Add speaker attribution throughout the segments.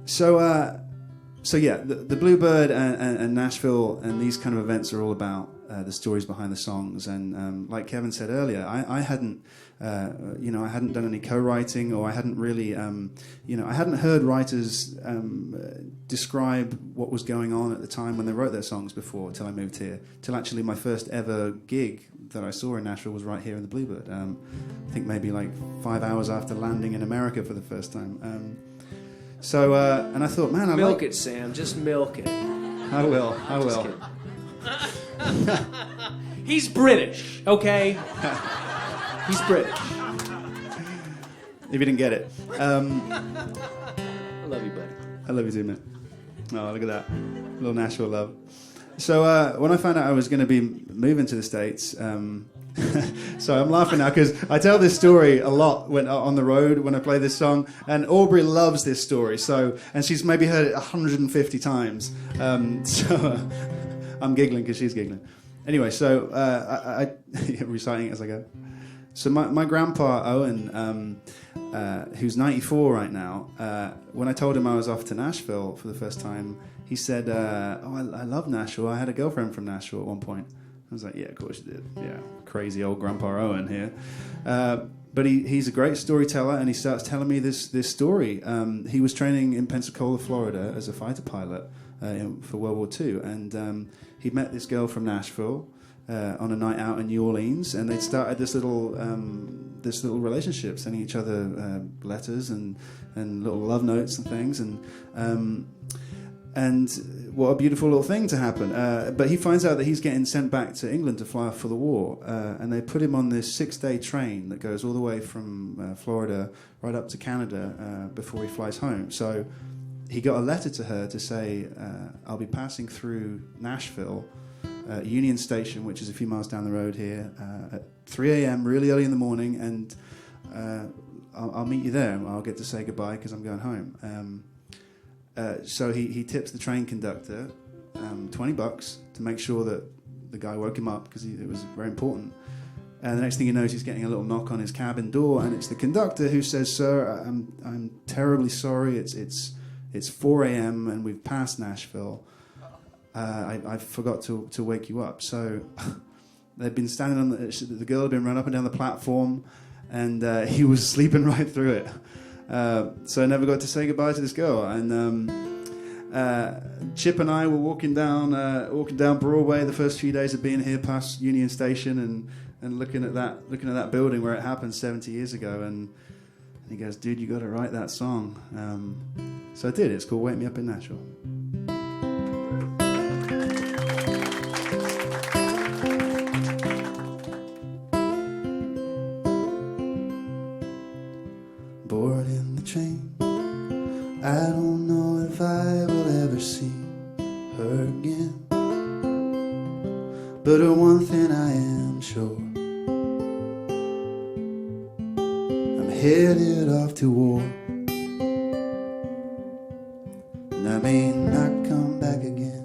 Speaker 1: So yeah, the Bluebird and Nashville and these kind of events are all about the stories behind the songs. And like Kevin said earlier, I hadn't, I hadn't done any co-writing, or I hadn't really, I hadn't heard writers describe what was going on at the time when they wrote their songs before, till I moved here. Till actually my first ever gig that I saw in Nashville was right here in the Bluebird. I think maybe like 5 hours after landing in America for the first time. And I thought, man,
Speaker 2: milk it, Sam. Just milk it.
Speaker 1: I will.
Speaker 2: He's British, okay? He's British.
Speaker 1: If you didn't get it.
Speaker 2: I love you, buddy.
Speaker 1: I love you too, man. Oh, look at that. A little Nashville love. So when I found out I was going to be moving to the States, so I'm laughing now because I tell this story a lot when on the road when I play this song, and Aubrey loves this story. And she's maybe heard it 150 times. I'm giggling because she's giggling. Anyway, so I reciting it as I go. So my grandpa Owen, who's 94 right now, when I told him I was off to Nashville for the first time, he said, I love Nashville. I had a girlfriend from Nashville at one point. I was like, yeah, of course you did. Yeah, crazy old Grandpa Owen here. But he's a great storyteller, and he starts telling me this story. He was training in Pensacola, Florida, as a fighter pilot for World War II, and he met this girl from Nashville on a night out in New Orleans, and they'd started this little relationship, sending each other letters and little love notes and things, and what a beautiful little thing to happen. But he finds out that he's getting sent back to England to fly off for the war. And they put him on this 6-day train that goes all the way from Florida right up to Canada before he flies home. So he got a letter to her to say, I'll be passing through Nashville, Union Station, which is a few miles down the road here, at 3 a.m., really early in the morning, and I'll meet you there. I'll get to say goodbye because I'm going home. So he tips the train conductor $20 to make sure that the guy woke him up because it was very important. And the next thing he knows, he's getting a little knock on his cabin door, and it's the conductor who says, "Sir, I'm terribly sorry. It's 4 a.m. and we've passed Nashville. I forgot to wake you up." So they'd been standing on the girl had been run up and down the platform, and he was sleeping right through it. So I never got to say goodbye to this girl, and Chip and I were walking down Broadway the first few days of being here, past Union Station, and looking at that building where it happened 70 years ago, and he goes, "Dude, you got to write that song." So I did. It's called "Wake Me Up in Nashville." Bored in the train, I don't know if I will ever see her again. But of one thing I am sure, I'm headed off to war, and I may not come back again.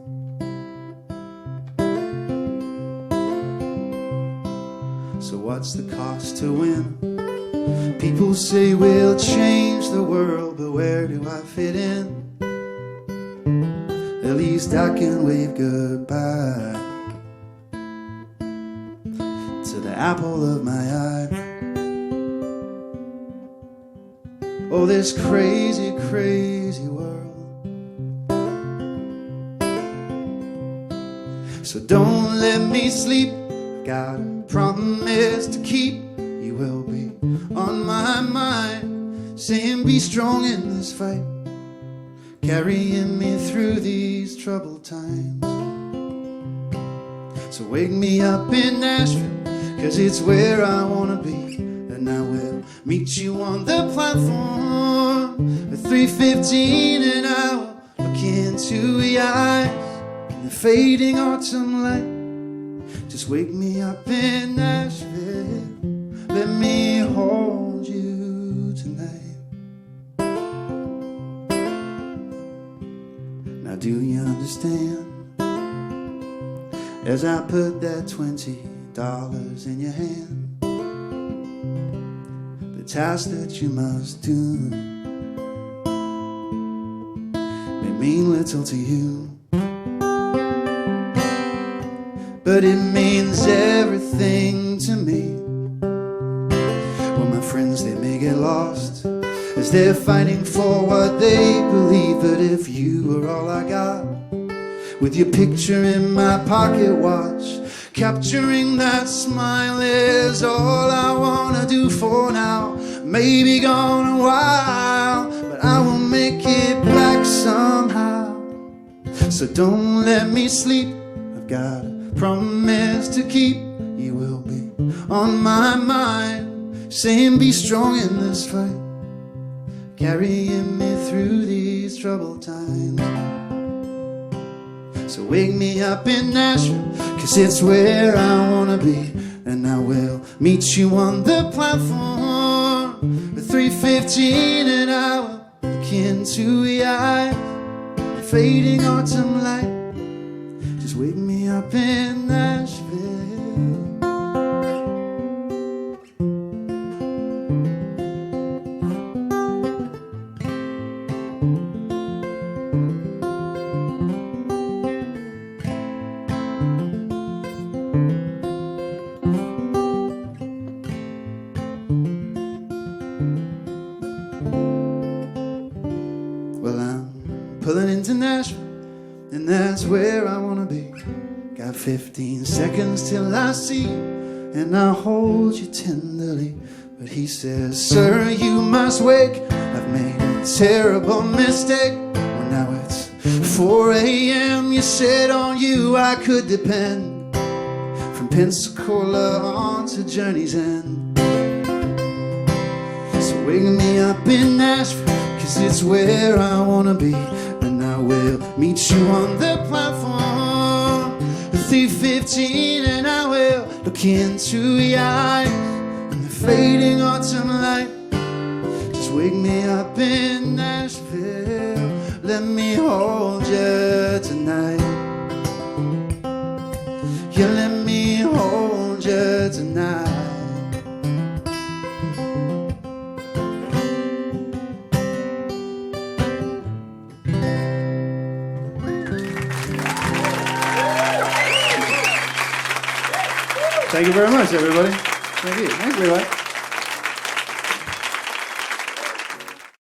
Speaker 1: So what's the cost to win? People say we'll change the world, but where do I fit in? At least I can wave goodbye to the apple of my eye. Oh, this crazy, crazy world. So don't let me sleep. Got a promise to keep. You will be on my mind, saying be strong in this fight, carrying me through these troubled times. So wake me up in Nashville, 'cause it's where I wanna be, and I will meet you on the platform at 3:15, and I will look into your eyes in the fading autumn light. Just wake me up in Nashville, let me hold you tonight. Now do you understand? As I put that $20 in your hand, the task that you must do. mean little to you, but it means everything to me. Well, my friends, they may get lost as they're fighting for what they believe, but if you were all I got, with your picture in my pocket watch, capturing that smile is all I wanna do for now. Maybe gone a while, but I will make it back somehow. So don't let me sleep, I've got a promise to keep. You will be on my mind, saying be strong in this fight, carrying me through these troubled times. So wake me up in Nashville, 'cause it's where I wanna be. And I will meet you on the platform at 3:15, and I will look into the eyes, the fading autumn light. Just wake me up in Nashville. Well, I'm pulling into Nashville, and that's where I wanna be. Got 15 seconds till I see you, and I'll hold you tenderly. But he says, sir, you must wake, I've made a terrible mistake. Well, now it's 4 a.m., you said on you I could depend, from Pensacola on to Journey's End. So wake me up in Nashville, 'cause it's where I wanna be. And I will meet you on the platform at 3:15, and I will look into the eyes and the fading autumn light. Just wake me up in Nashville, let me hold you tonight. Yeah, let me hold you tonight. Thank you very much, everybody. Thank you. Thanks, everybody.